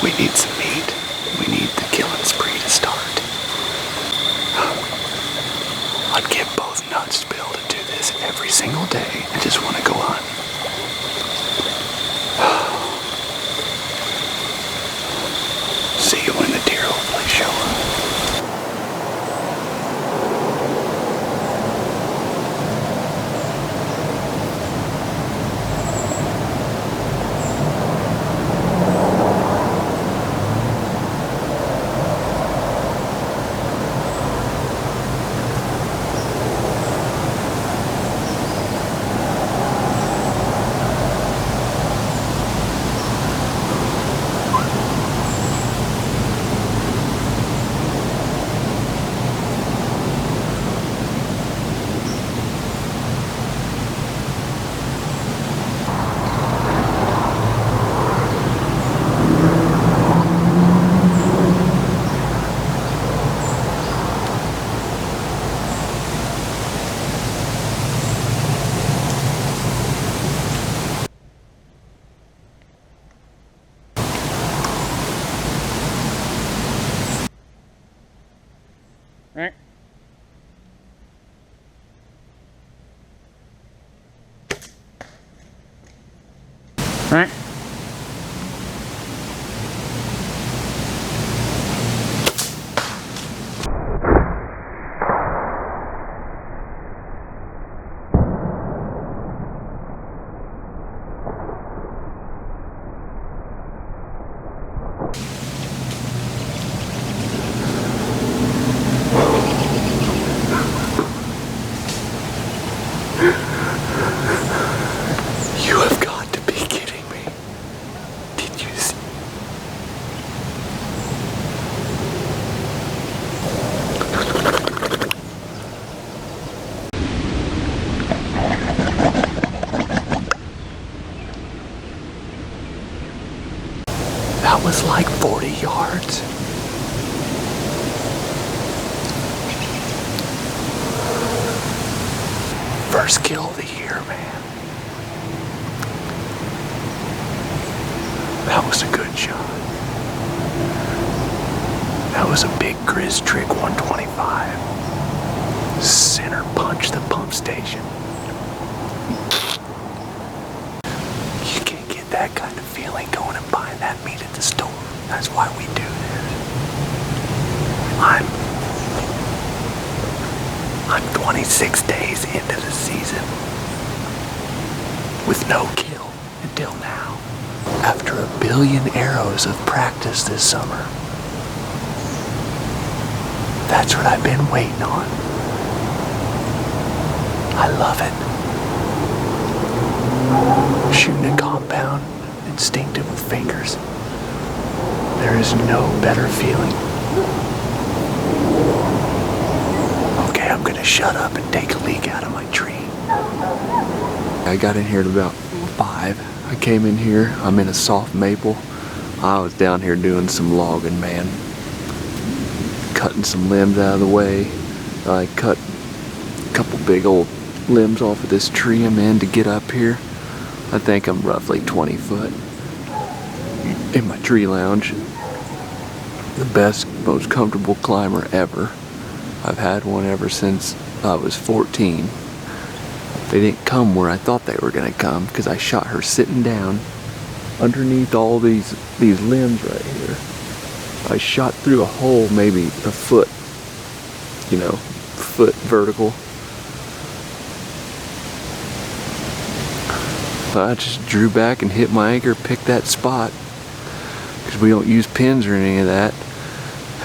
We need some meat. We need the killing spree to start. I'd give both nuts to be able to do this every single day. I just want to go on. See you when the deer hopefully show up. Right. Right. You have got to be kidding me. Did you see? That was like 40 yards. First kill of the year, man. That was a good shot. That was a big Grizz trick 125. Center punch the pump station. You can't get that kind of feeling going and buying that meat at the store. That's why we do this. I'm 26 days into the season with no kill until now. After 1 billion arrows of practice this summer. That's what I've been waiting on. I love it. Shooting a compound, instinctive with fingers. There is no better feeling. Okay, I'm gonna shut up and take a leak out of my tree. I got in here at about 5. I came in here, I'm in a soft maple. I was down here doing some logging, man. Cutting some limbs out of the way. I cut a couple big old limbs off of this tree I'm in to get up here. I think I'm roughly 20 foot in my tree lounge. The best, most comfortable climber ever. I've had one ever since I was 14. They didn't come where I thought they were gonna come because I shot her sitting down underneath all these limbs right here. I shot through a hole maybe a foot, foot vertical. I just drew back and hit my anchor, picked that spot because we don't use pins or any of that.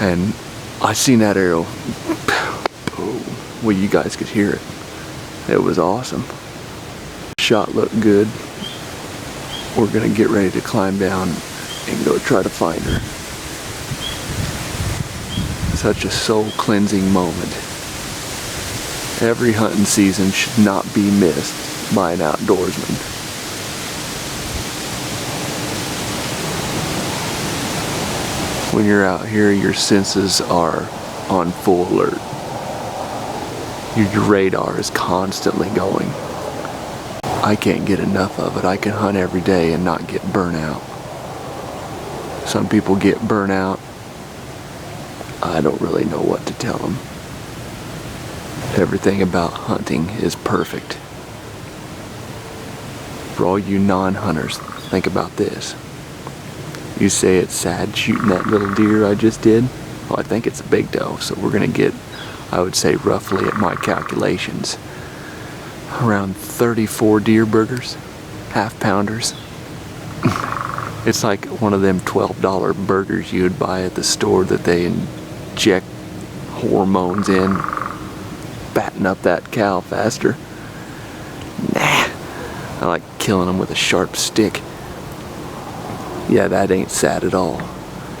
And I seen that arrow, boom. Well, you guys could hear it. It was awesome. Shot looked good. We're gonna get ready to climb down and go try to find her. Such a soul cleansing moment. Every hunting season should not be missed by an outdoorsman. When you're out here, your senses are on full alert. Your radar is constantly going. I can't get enough of it. I can hunt every day and not get burnt out. Some people get burnt out. I don't really know what to tell them. Everything about hunting is perfect. For all you non-hunters, think about this. You say it's sad shooting that little deer I just did? Well, I think it's a big doe, so we're gonna get, I would say roughly at my calculations, around 34 deer burgers, half pounders. It's like one of them $12 burgers you would buy at the store that they inject hormones in, fatten up that cow faster. Nah, I like killing them with a sharp stick. Yeah, that ain't sad at all.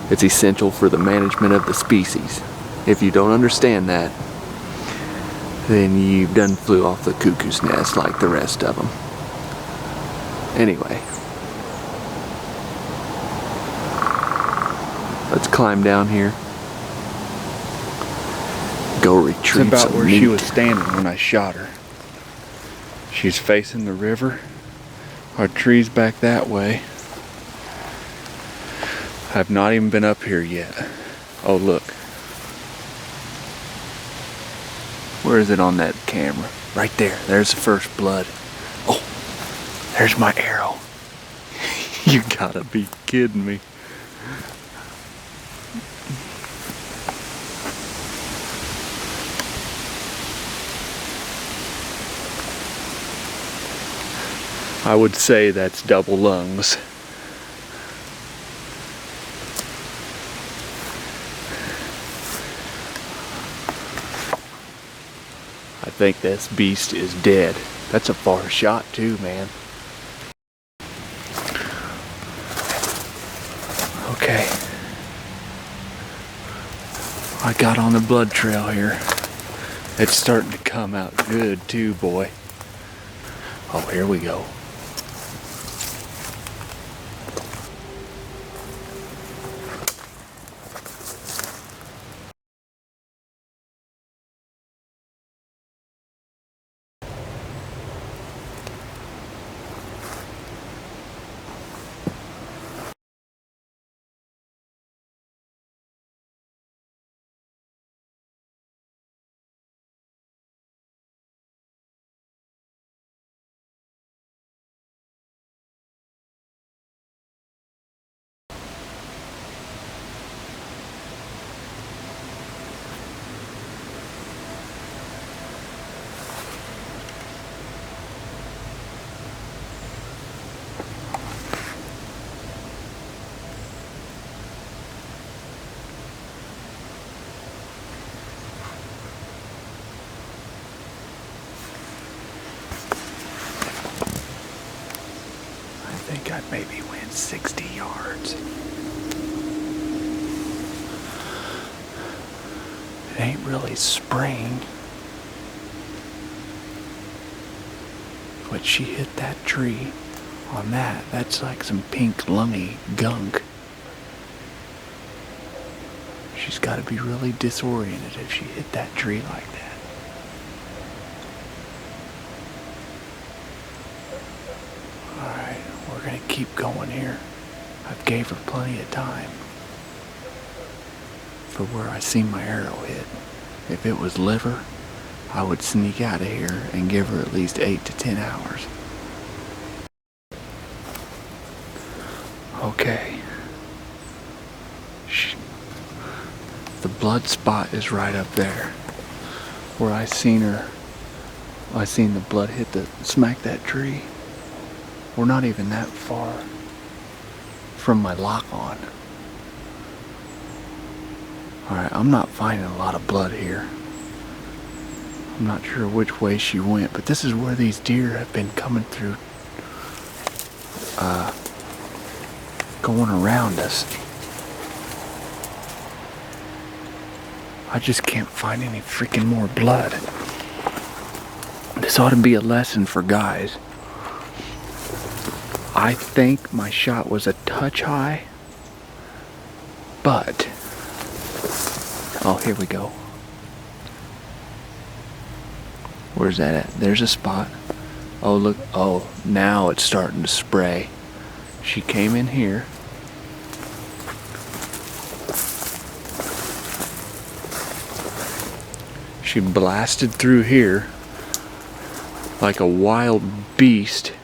It's essential for the management of the species. If you don't understand that, then you done flew off the cuckoo's nest like the rest of them. Anyway, let's climb down here. Go retrieve It's about some where meat. she was standing when I shot her. She's facing the river. Our tree's back that way. I've not even been up here yet. Oh, look. Where is it on that camera? Right there. There's the first blood. Oh, there's my arrow. You gotta be kidding me. I would say that's double lungs. I think this beast is dead. That's a far shot too, man. Okay. I got on the blood trail here. It's starting to come out good too, boy. Oh, here we go. I think I maybe went 60 yards. It ain't really spring. But she hit that tree on that. That's like some pink lungy gunk. She's got to be really disoriented if she hit that tree like that. Alright, we're gonna keep going here. I've gave her plenty of time for where I see my arrow hit. If it was liver, I would sneak out of here and give her at least 8 to 10 hours. Okay. The blood spot is right up there. Where I seen her, I seen the blood hit smack that tree. We're not even that far from my lock on. Alright, I'm not finding a lot of blood here. I'm not sure which way she went, but this is where these deer have been coming through, going around us. I just can't find any freaking more blood. This ought to be a lesson for guys. I think my shot was a touch high, but, oh, here we go. Where's that at? There's a spot. Oh, look. Oh, now it's starting to spray. She came in here. She blasted through here like a wild beast.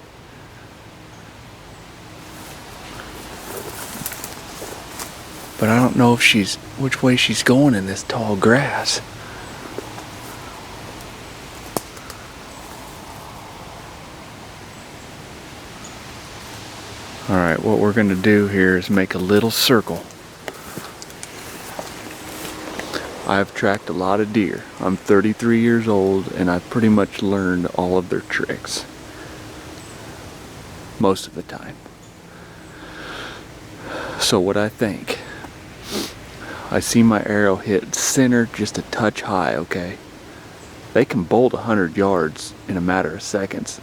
But I don't know if which way she's going in this tall grass. Alright, what we're going to do here is make a little circle. I've tracked a lot of deer. I'm 33 years old and I've pretty much learned all of their tricks. Most of the time. So what I think, I see my arrow hit center just a touch high, okay? They can bolt 100 yards in a matter of seconds,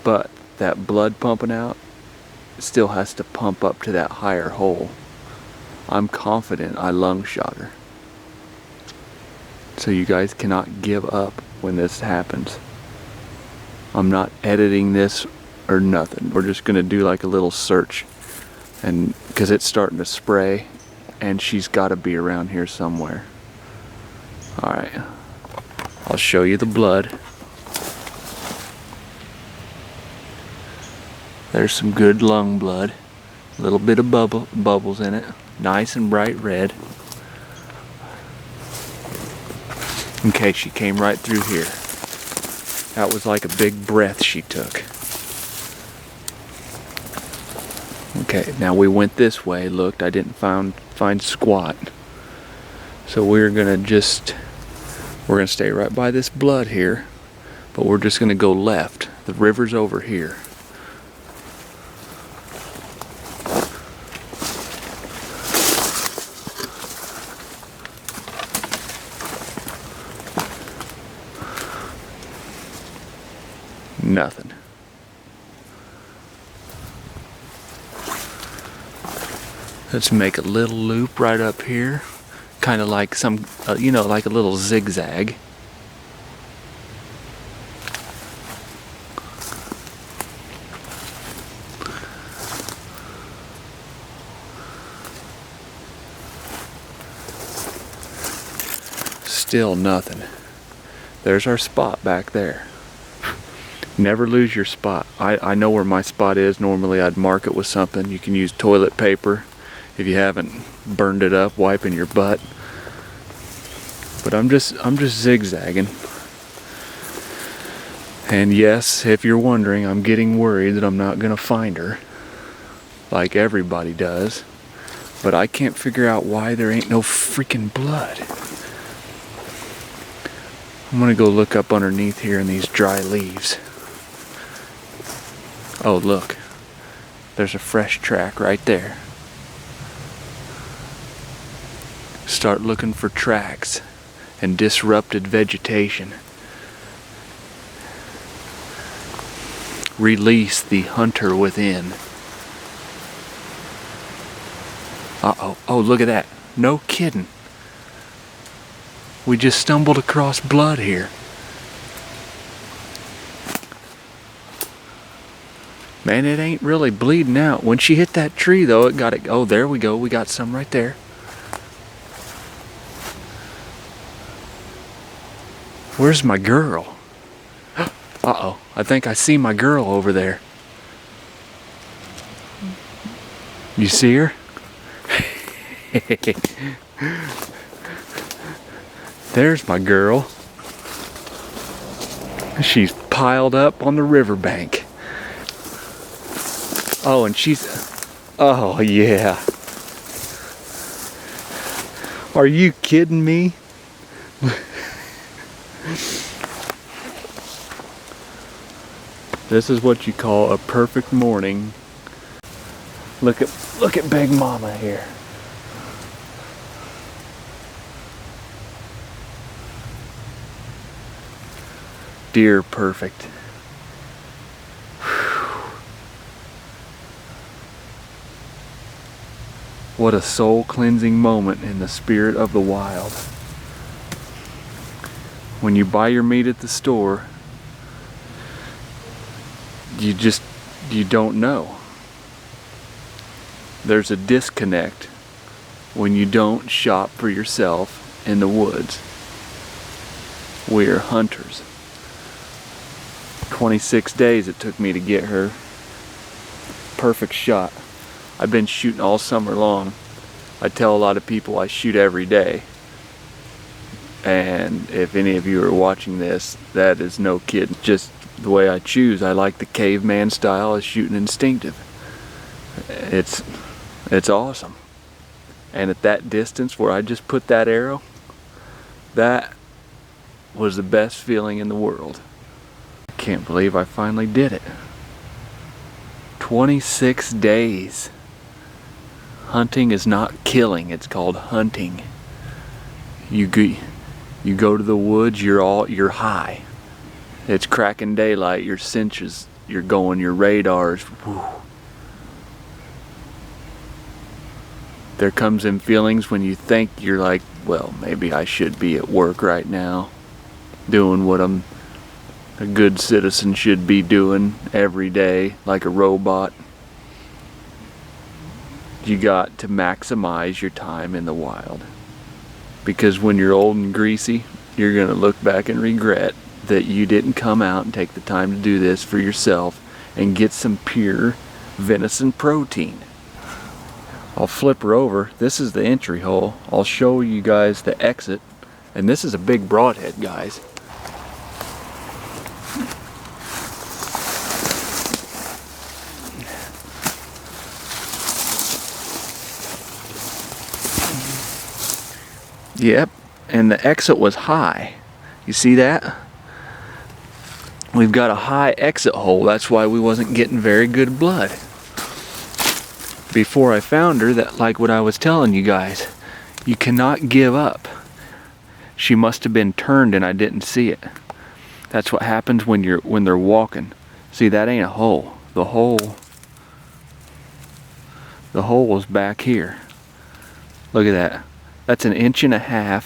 but that blood pumping out still has to pump up to that higher hole. I'm confident I lung shot her. So you guys cannot give up when this happens. I'm not editing this or nothing. We're just gonna do like a little search, and because it's starting to spray and she's got to be around here somewhere. All right, I'll show you the blood. There's some good lung blood, a little bit of bubbles in it, nice and bright red. Okay, she came right through here. That was like a big breath she took. Okay, now we went this way, looked, I didn't find squat. So we're gonna stay right by this blood here, but we're just gonna go left. The river's over here. Nothing. Let's make a little loop right up here, kind of like some, like a little zigzag. Still nothing. There's our spot back there. Never lose your spot. I know where my spot is. Normally I'd mark it with something. You can use toilet paper if you haven't burned it up wiping your butt. But I'm just zigzagging. And yes, if you're wondering, I'm getting worried that I'm not gonna find her like everybody does. But I can't figure out why there ain't no freaking blood. I'm gonna go look up underneath here in these dry leaves. Oh, look, there's a fresh track right there. Start looking for tracks and disrupted vegetation. Release the hunter within. Uh-oh, oh, look at that. No kidding. We just stumbled across blood here. Man, it ain't really bleeding out. When she hit that tree though, it got it. Oh, there we go. We got some right there. Where's my girl? Uh-oh, I think I see my girl over there. You see her? There's my girl. She's piled up on the riverbank. Oh, and oh yeah. Are you kidding me? This is what you call a perfect morning. Look at Big Mama here. Dear perfect. What a soul-cleansing moment in the spirit of the wild. When you buy your meat at the store, you don't know. There's a disconnect when you don't shop for yourself in the woods. We're hunters. 26 days it took me to get her. Perfect shot. I've been shooting all summer long. I tell a lot of people I shoot every day. And if any of you are watching this, that is no kidding. Just the way I choose. I like the caveman style of shooting instinctive. It's awesome. And at that distance where I just put that arrow, that was the best feeling in the world. I can't believe I finally did it. 26 days. Hunting is not killing, it's called hunting. You go to the woods, you're high. It's cracking daylight, your cinches, you're going, your radars. Whew. There comes in feelings when you think you're like, well, maybe I should be at work right now, doing what a good citizen should be doing every day, like a robot. You got to maximize your time in the wild. Because when you're old and greasy, you're gonna look back and regret that you didn't come out and take the time to do this for yourself and get some pure venison protein. I'll flip her over. This is the entry hole. I'll show you guys the exit. And this is a big broadhead, guys. Yep, and the exit was high. You see that? We've got a high exit hole. That's why we wasn't getting very good blood. Before I found her, that, like what I was telling you guys, you cannot give up. She must have been turned and I didn't see it. That's what happens when they're walking. See, that ain't a hole. The hole is back here. Look at that. That's 1.5 inches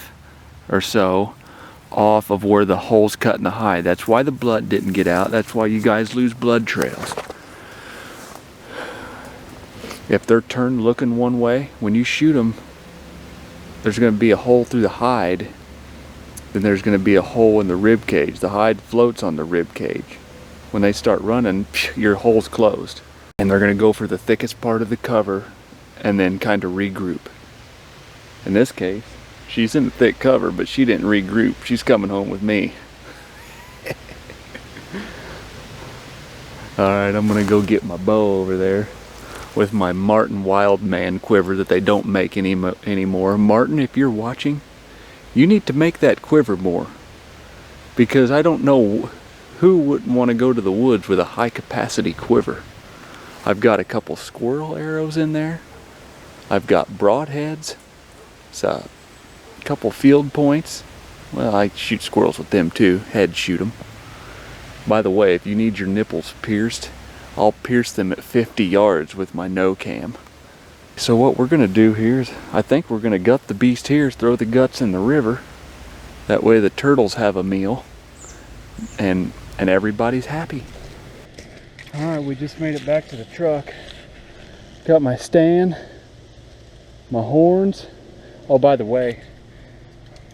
or so off of where the hole's cut in the hide. That's why the blood didn't get out. That's why you guys lose blood trails. If they're turned looking one way, when you shoot them, there's going to be a hole through the hide. Then there's going to be a hole in the rib cage. The hide floats on the rib cage. When they start running, your hole's closed. And they're going to go for the thickest part of the cover and then kind of regroup. In this case, she's in the thick cover, but she didn't regroup. She's coming home with me. Alright, I'm gonna go get my bow over there with my Martin Wildman quiver that they don't make anymore. Martin, if you're watching, you need to make that quiver more. Because I don't know who wouldn't want to go to the woods with a high capacity quiver. I've got a couple squirrel arrows in there. I've got broadheads. A couple field points. Well, I shoot squirrels with them too. Head shoot them. By the way, if you need your nipples pierced, I'll pierce them at 50 yards with my no cam. So what we're gonna do here is, I think we're gonna gut the beast here, throw the guts in the river. That way the turtles have a meal and everybody's happy. Alright, we just made it back to the truck. Got my stand, my horns. Oh, by the way,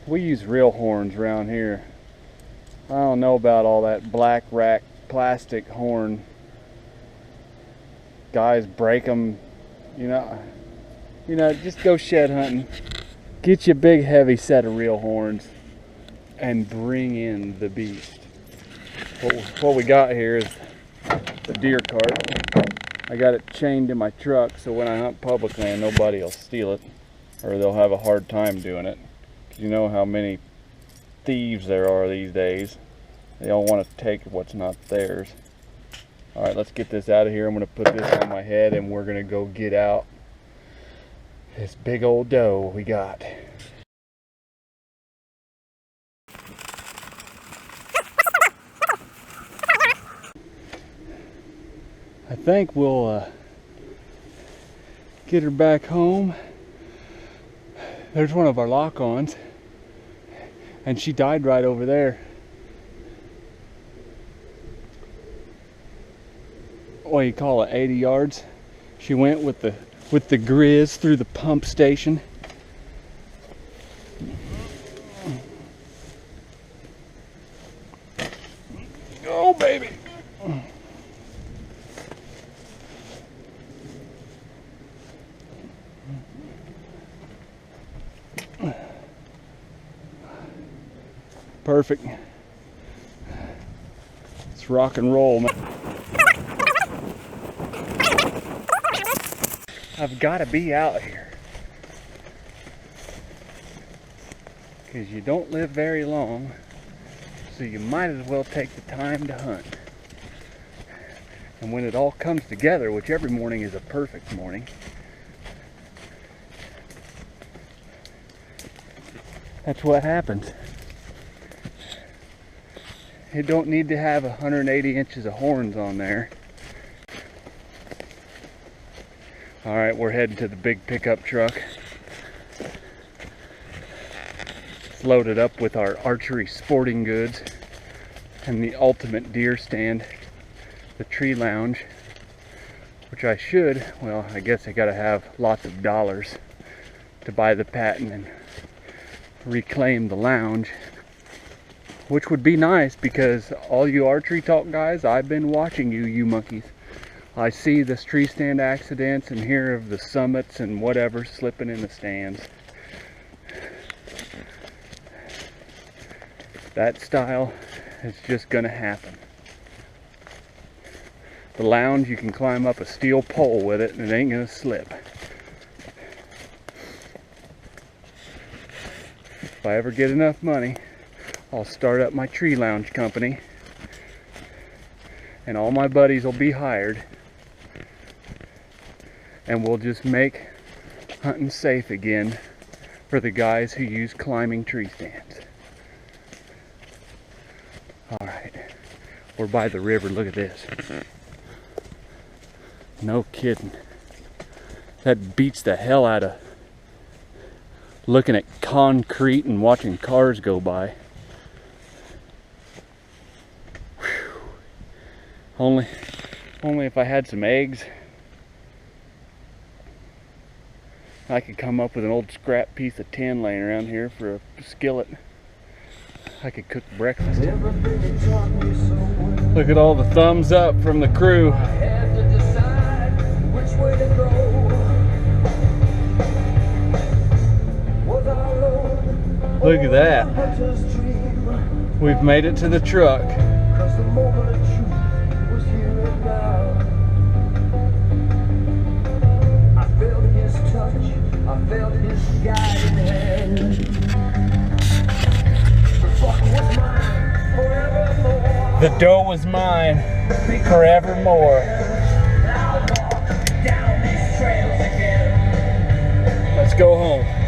we use real horns around here. I don't know about all that black rack plastic horn. Guys break them, you know, just go shed hunting. Get you a big heavy set of real horns and bring in the beast. What we got here is the deer cart. I got it chained in my truck so when I hunt public land, nobody will steal it. Or they'll have a hard time doing it. Because you know how many thieves there are these days. They all want to take what's not theirs. Alright, let's get this out of here. I'm going to put this on my head and we're going to go get out this big old doe we got. I think we'll get her back home. There's one of our lock-ons, and she died right over there. What do you call it, 80 yards? She went with the Grizz through the pump station. Perfect. Let's rock and roll, man. I've got to be out here. Because you don't live very long, so you might as well take the time to hunt. And when it all comes together, which every morning is a perfect morning, that's what happens. You don't need to have 180 inches of horns on there. All right, we're heading to the big pickup truck. It's loaded up with our archery sporting goods and the ultimate deer stand, the tree lounge, which I should, well, I guess I gotta have lots of dollars to buy the patent and reclaim the lounge, which would be nice because all you archery talk guys, I've been watching you, you monkeys. I see this tree stand accidents and hear of the summits and whatever slipping in the stands. That style is just gonna happen. The lounge, you can climb up a steel pole with it and it ain't gonna slip. If I ever get enough money, I'll start up my tree lounge company and all my buddies will be hired and we'll just make hunting safe again for the guys who use climbing tree stands. All right, we're by the river. Look at this. No kidding. That beats the hell out of looking at concrete and watching cars go by. Whew. Only if I had some eggs, I could come up with an old scrap piece of tin laying around here for a skillet. I could cook breakfast. Look at all the thumbs up from the crew. Look at that. We've made it to the truck. The dough was mine forevermore. Let's go home.